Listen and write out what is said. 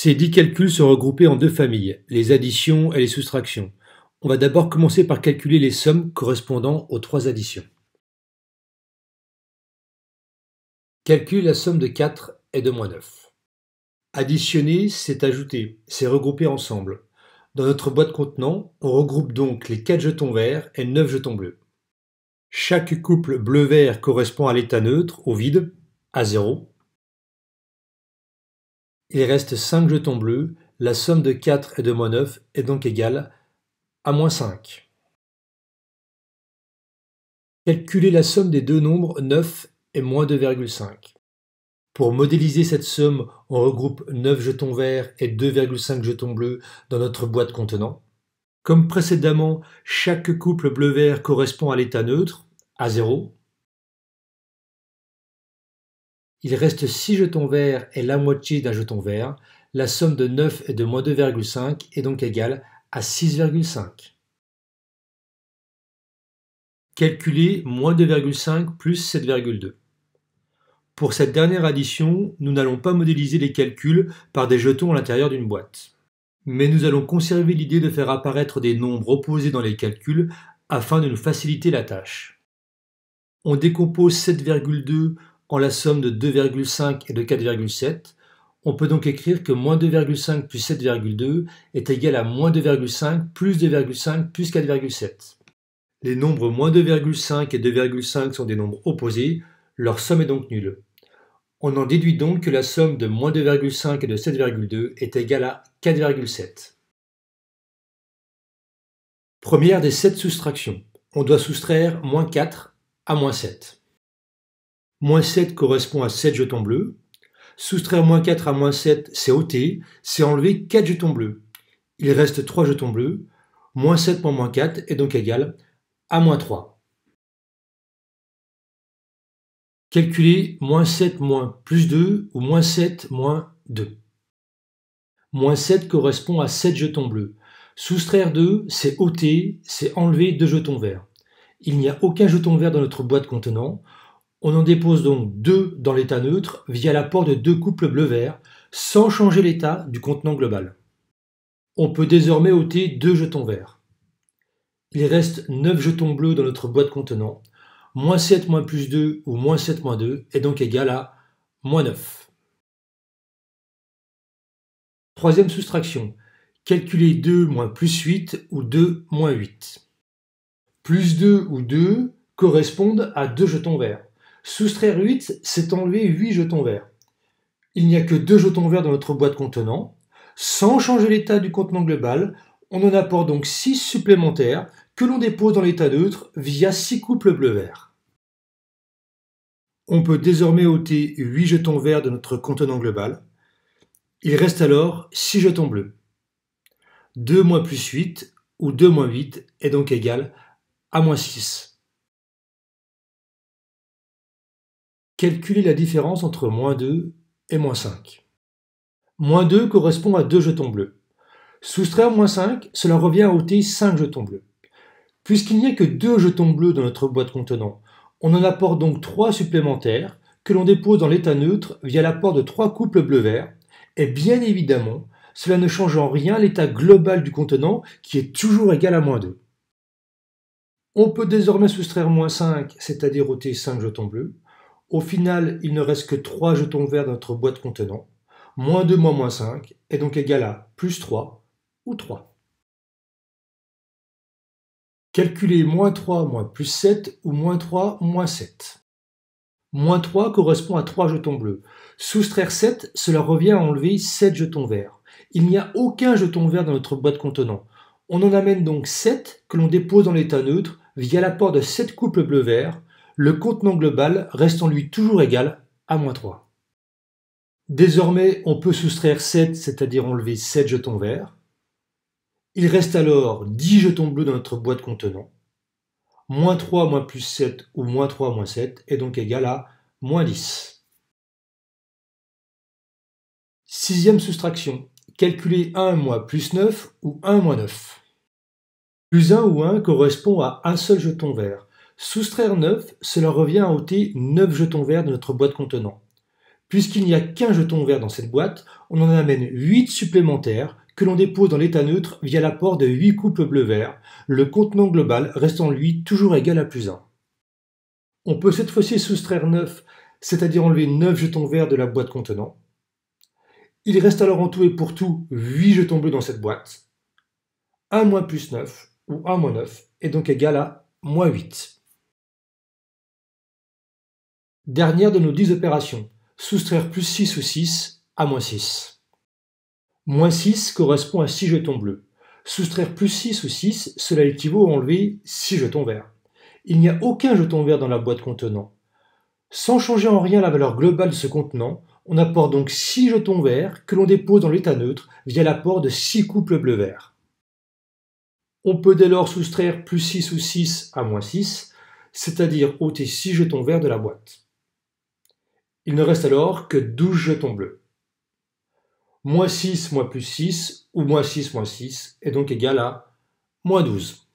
Ces 10 calculs sont regroupés en deux familles, les additions et les soustractions. On va d'abord commencer par calculer les sommes correspondant aux trois additions. Calcule la somme de 4 et de moins 9. Additionner, c'est ajouter, c'est regrouper ensemble. Dans notre boîte contenant, on regroupe donc les 4 jetons verts et 9 jetons bleus. Chaque couple bleu-vert correspond à l'état neutre, au vide, à 0. Il reste 5 jetons bleus, la somme de 4 et de moins 9 est donc égale à moins 5. Calculer la somme des deux nombres 9 et moins 2,5. Pour modéliser cette somme, on regroupe 9 jetons verts et 2,5 jetons bleus dans notre boîte contenant. Comme précédemment, chaque couple bleu-vert correspond à l'état neutre, à 0. Il reste 6 jetons verts et la moitié d'un jeton vert. La somme de 9 et de moins 2,5 est donc égale à 6,5. Calculer moins 2,5 plus 7,2. Pour cette dernière addition, nous n'allons pas modéliser les calculs par des jetons à l'intérieur d'une boîte. Mais nous allons conserver l'idée de faire apparaître des nombres opposés dans les calculs afin de nous faciliter la tâche. On décompose 7,2 en la somme de 2,5 et de 4,7. On peut donc écrire que moins 2,5 plus 7,2 est égal à moins 2,5 plus 2,5 plus 4,7. Les nombres moins 2,5 et 2,5 sont des nombres opposés, leur somme est donc nulle. On en déduit donc que la somme de moins 2,5 et de 7,2 est égale à 4,7. Première des 7 soustractions. On doit soustraire moins 4 à moins 7. Moins 7 correspond à 7 jetons bleus. Soustraire moins 4 à moins 7, c'est ôter, c'est enlever 4 jetons bleus. Il reste 3 jetons bleus. Moins 7 moins moins 4 est donc égal à moins 3. Calculer moins 7 moins plus 2 ou moins 7 moins 2. Moins 7 correspond à 7 jetons bleus. Soustraire 2, c'est ôter, c'est enlever 2 jetons verts. Il n'y a aucun jeton vert dans notre boîte contenant. On en dépose donc 2 dans l'état neutre via l'apport de 2 couples bleu-vert sans changer l'état du contenant global. On peut désormais ôter 2 jetons verts. Il reste 9 jetons bleus dans notre boîte contenant. Moins 7 moins plus 2 ou moins 7 moins 2 est donc égal à moins 9. Troisième soustraction. Calculer 2 moins plus 8 ou 2 moins 8. Plus 2 ou 2 correspondent à 2 jetons verts. Soustraire 8, c'est enlever 8 jetons verts. Il n'y a que 2 jetons verts dans notre boîte contenant. Sans changer l'état du contenant global, on en apporte donc 6 supplémentaires que l'on dépose dans l'état neutre via 6 couples bleu-vert. On peut désormais ôter 8 jetons verts de notre contenant global. Il reste alors 6 jetons bleus. 2 moins plus 8 ou 2 moins 8 est donc égal à moins 6. Calculer la différence entre moins 2 et moins 5. Moins 2 correspond à 2 jetons bleus. Soustraire moins 5, cela revient à ôter 5 jetons bleus. Puisqu'il n'y a que 2 jetons bleus dans notre boîte contenant, on en apporte donc 3 supplémentaires que l'on dépose dans l'état neutre via l'apport de 3 couples bleu-vert. Et bien évidemment, cela ne change en rien l'état global du contenant qui est toujours égal à moins 2. On peut désormais soustraire moins 5, c'est-à-dire ôter 5 jetons bleus. Au final, il ne reste que 3 jetons verts dans notre boîte contenant. Moins 2 moins moins 5 est donc égal à plus 3 ou 3. Calculer moins 3 moins plus 7 ou moins 3 moins 7. Moins 3 correspond à 3 jetons bleus. Soustraire 7, cela revient à enlever 7 jetons verts. Il n'y a aucun jeton vert dans notre boîte contenant. On en amène donc 7 que l'on dépose dans l'état neutre via l'apport de 7 couples bleu-vert. Le contenant global restant lui toujours égal à moins 3. Désormais, on peut soustraire 7, c'est-à-dire enlever 7 jetons verts. Il reste alors 10 jetons bleus dans notre boîte contenant. Moins 3 moins plus 7 ou moins 3 moins 7 est donc égal à moins 10. Sixième soustraction. Calculer 1 moins plus 9 ou 1 moins 9. Plus 1 ou 1 correspond à un seul jeton vert. Soustraire 9, cela revient à ôter 9 jetons verts de notre boîte contenant. Puisqu'il n'y a qu'un jeton vert dans cette boîte, on en amène 8 supplémentaires que l'on dépose dans l'état neutre via l'apport de 8 couples bleu-vert, le contenant global restant lui toujours égal à +1. On peut cette fois-ci soustraire 9, c'est-à-dire enlever 9 jetons verts de la boîte contenant. Il reste alors en tout et pour tout 8 jetons bleus dans cette boîte. 1 moins plus 9, ou 1 moins 9, est donc égal à moins 8. Dernière de nos 10 opérations, soustraire plus 6 ou 6 à moins 6. Moins 6 correspond à 6 jetons bleus. Soustraire plus 6 ou 6, cela équivaut à enlever 6 jetons verts. Il n'y a aucun jeton vert dans la boîte contenant. Sans changer en rien la valeur globale de ce contenant, on apporte donc 6 jetons verts que l'on dépose dans l'état neutre via l'apport de 6 couples bleu-vert. On peut dès lors soustraire plus 6 ou 6 à moins 6, c'est-à-dire ôter 6 jetons verts de la boîte. Il ne reste alors que 12 jetons bleus. Moins 6 moins plus 6, ou moins 6 est donc égal à moins 12.